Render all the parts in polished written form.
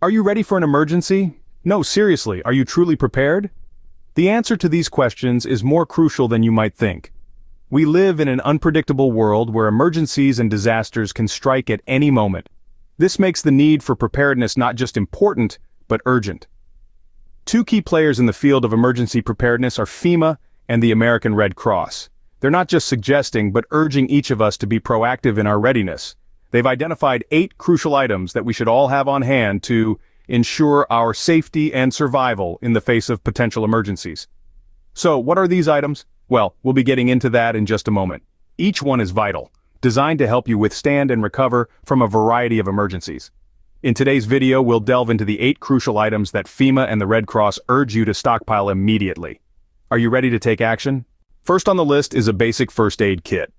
Are you ready for an emergency? No, seriously, are you truly prepared? The answer to these questions is more crucial than you might think. We live in an unpredictable world where emergencies and disasters can strike at any moment. This makes the need for preparedness not just important, but urgent. Two key players in the field of emergency preparedness are FEMA and the American Red Cross. They're not just suggesting, but urging each of us to be proactive in our readiness. They've identified 8 crucial items that we should all have on hand to ensure our safety and survival in the face of potential emergencies. So, what are these items? Well, we'll be getting into that in just a moment. Each one is vital, designed to help you withstand and recover from a variety of emergencies. In today's video, we'll delve into the 8 crucial items that FEMA and the Red Cross urge you to stockpile immediately. Are you ready to take action? First on the list is a basic first aid kit.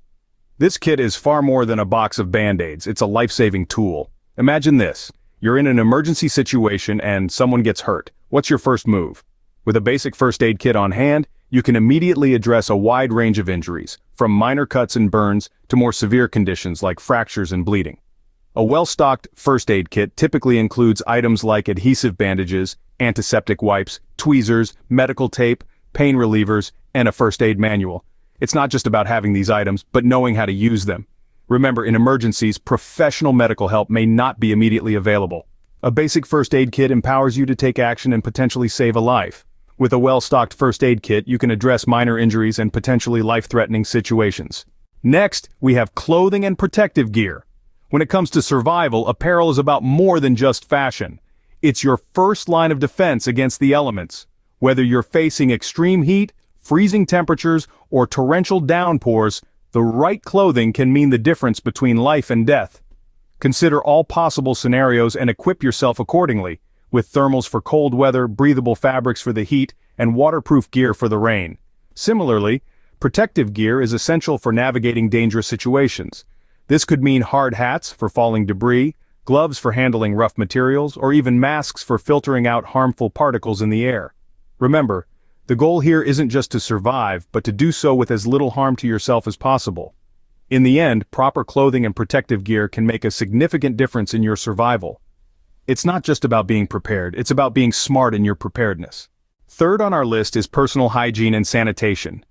This kit is far more than a box of Band-Aids. It's a life-saving tool. Imagine this. You're in an emergency situation and someone gets hurt. What's your first move? With a basic first aid kit on hand, you can immediately address a wide range of injuries, from minor cuts and burns to more severe conditions like fractures and bleeding. A well-stocked first aid kit typically includes items like adhesive bandages, antiseptic wipes, tweezers, medical tape, pain relievers, and a first aid manual. It's not just about having these items, but knowing how to use them. Remember, in emergencies, professional medical help may not be immediately available. A basic first aid kit empowers you to take action and potentially save a life. With a well-stocked first aid kit, you can address minor injuries and potentially life-threatening situations. Next, we have clothing and protective gear. When it comes to survival, apparel is about more than just fashion. It's your first line of defense against the elements. Whether you're facing extreme heat, freezing temperatures, or torrential downpours, the right clothing can mean the difference between life and death. Consider all possible scenarios and equip yourself accordingly, with thermals for cold weather, breathable fabrics for the heat, and waterproof gear for the rain. Similarly, protective gear is essential for navigating dangerous situations. This could mean hard hats for falling debris, gloves for handling rough materials, or even masks for filtering out harmful particles in the air. Remember, the goal here isn't just to survive, but to do so with as little harm to yourself as possible. In the end, proper clothing and protective gear can make a significant difference in your survival. It's not just about being prepared, it's about being smart in your preparedness. Third on our list is personal hygiene and sanitation.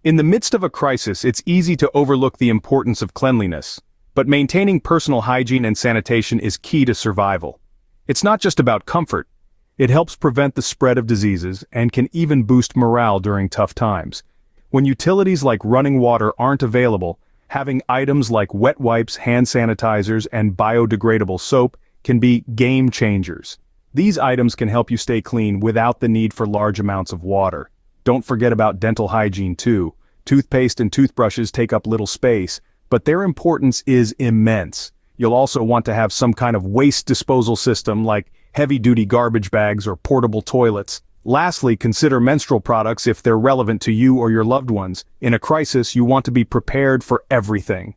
In the midst of a crisis, it's easy to overlook the importance of cleanliness, but maintaining personal hygiene and sanitation is key to survival. It's not just about comfort. It helps prevent the spread of diseases and can even boost morale during tough times. When utilities like running water aren't available, having items like wet wipes, hand sanitizers, and biodegradable soap can be game changers. These items can help you stay clean without the need for large amounts of water. Don't forget about dental hygiene too. Toothpaste and toothbrushes take up little space, but their importance is immense. You'll also want to have some kind of waste disposal system like heavy-duty garbage bags or portable toilets. Lastly, consider menstrual products if they're relevant to you or your loved ones. In a crisis, you want to be prepared for everything.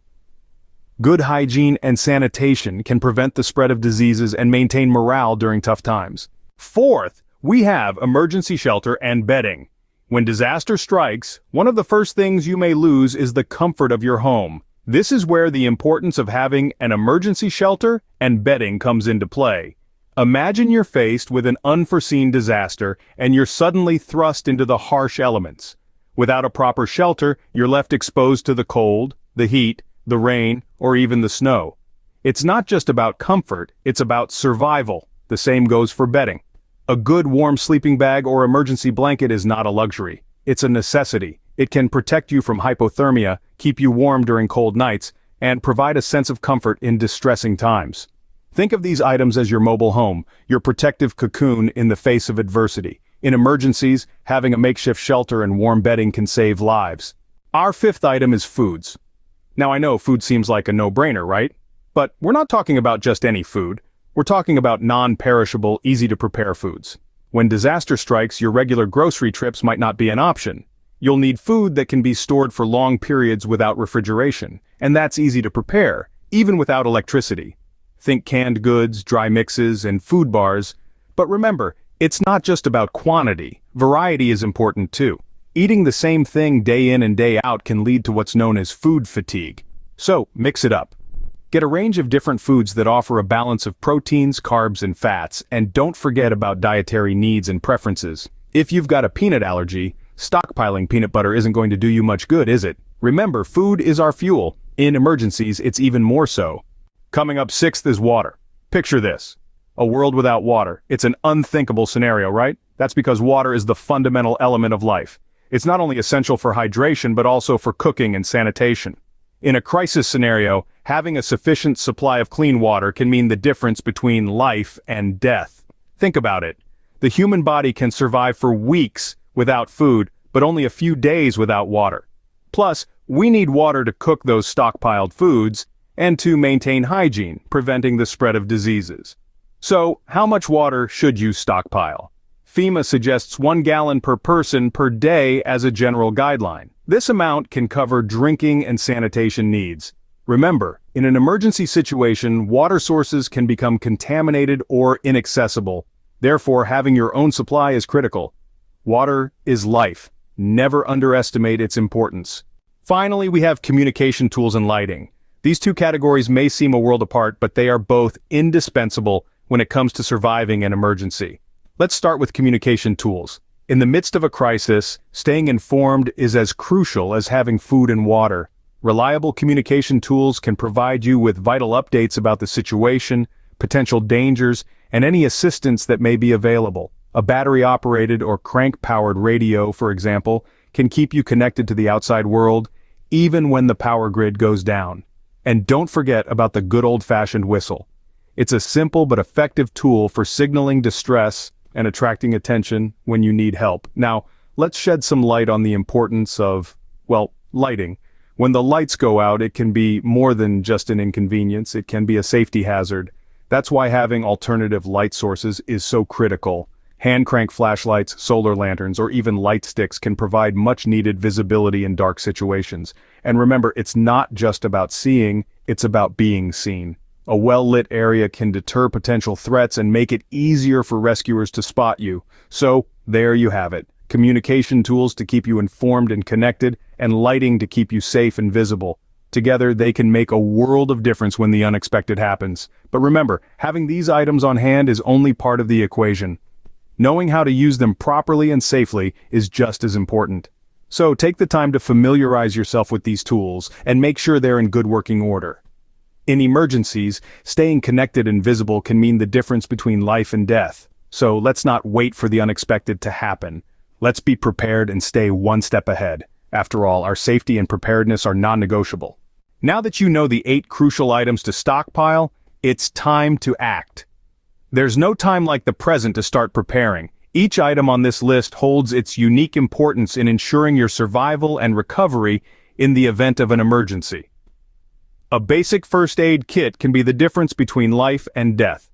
Good hygiene and sanitation can prevent the spread of diseases and maintain morale during tough times. Fourth, we have emergency shelter and bedding. When disaster strikes, one of the first things you may lose is the comfort of your home. This is where the importance of having an emergency shelter and bedding comes into play. Imagine you're faced with an unforeseen disaster and you're suddenly thrust into the harsh elements. Without a proper shelter, you're left exposed to the cold, the heat, the rain, or even the snow. It's not just about comfort, it's about survival. The same goes for bedding. A good warm sleeping bag or emergency blanket is not a luxury. It's a necessity. It can protect you from hypothermia, keep you warm during cold nights, and provide a sense of comfort in distressing times. Think of these items as your mobile home, your protective cocoon in the face of adversity. In emergencies, having a makeshift shelter and warm bedding can save lives. Our fifth item is foods. Now I know food seems like a no-brainer, right? But we're not talking about just any food. We're talking about non-perishable, easy-to-prepare foods. When disaster strikes, your regular grocery trips might not be an option. You'll need food that can be stored for long periods without refrigeration, and that's easy to prepare, even without electricity. Think canned goods, dry mixes, and food bars. But remember, it's not just about quantity. Variety is important too. Eating the same thing day in and day out can lead to what's known as food fatigue. So, mix it up. Get a range of different foods that offer a balance of proteins, carbs, and fats, and don't forget about dietary needs and preferences. If you've got a peanut allergy, stockpiling peanut butter isn't going to do you much good, is it? Remember, food is our fuel. In emergencies, it's even more so. Coming up sixth is water. Picture this. A world without water. It's an unthinkable scenario, right? That's because water is the fundamental element of life. It's not only essential for hydration, but also for cooking and sanitation. In a crisis scenario, having a sufficient supply of clean water can mean the difference between life and death. Think about it. The human body can survive for weeks without food, but only a few days without water. Plus, we need water to cook those stockpiled foods and to maintain hygiene, preventing the spread of diseases. So, how much water should you stockpile? FEMA suggests 1 gallon per person per day as a general guideline. This amount can cover drinking and sanitation needs. Remember, in an emergency situation, water sources can become contaminated or inaccessible. Therefore, having your own supply is critical. Water is life. Never underestimate its importance. Finally, we have communication tools and lighting. These two categories may seem a world apart, but they are both indispensable when it comes to surviving an emergency. Let's start with communication tools. In the midst of a crisis, staying informed is as crucial as having food and water. Reliable communication tools can provide you with vital updates about the situation, potential dangers, and any assistance that may be available. A battery-operated or crank-powered radio, for example, can keep you connected to the outside world, even when the power grid goes down. And don't forget about the good old-fashioned whistle. It's a simple but effective tool for signaling distress and attracting attention when you need help. Now, let's shed some light on the importance of, lighting. When the lights go out, it can be more than just an inconvenience. It can be a safety hazard. That's why having alternative light sources is so critical. Hand crank flashlights, solar lanterns, or even light sticks can provide much-needed visibility in dark situations. And remember, it's not just about seeing, it's about being seen. A well-lit area can deter potential threats and make it easier for rescuers to spot you. So, there you have it. Communication tools to keep you informed and connected, and lighting to keep you safe and visible. Together, they can make a world of difference when the unexpected happens. But remember, having these items on hand is only part of the equation. Knowing how to use them properly and safely is just as important. So, take the time to familiarize yourself with these tools and make sure they're in good working order. In emergencies, staying connected and visible can mean the difference between life and death. So let's not wait for the unexpected to happen. Let's be prepared and stay one step ahead. After all, our safety and preparedness are non-negotiable. Now that you know the 8 crucial items to stockpile, it's time to act. There's no time like the present to start preparing. Each item on this list holds its unique importance in ensuring your survival and recovery in the event of an emergency. A basic first aid kit can be the difference between life and death.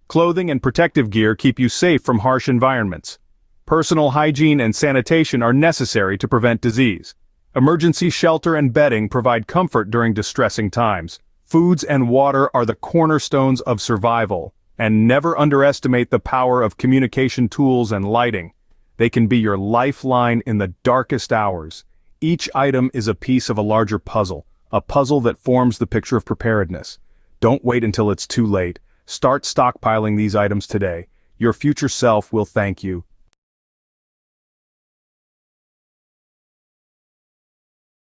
Clothing and protective gear keep you safe from harsh environments. Personal hygiene and sanitation are necessary to prevent disease. Emergency shelter and bedding provide comfort during distressing times. Foods and water are the cornerstones of survival, and never underestimate the power of communication tools and lighting. They can be your lifeline in the darkest hours. Each item is a piece of a larger puzzle. A puzzle that forms the picture of preparedness. Don't wait until it's too late. Start stockpiling these items today. Your future self will thank you.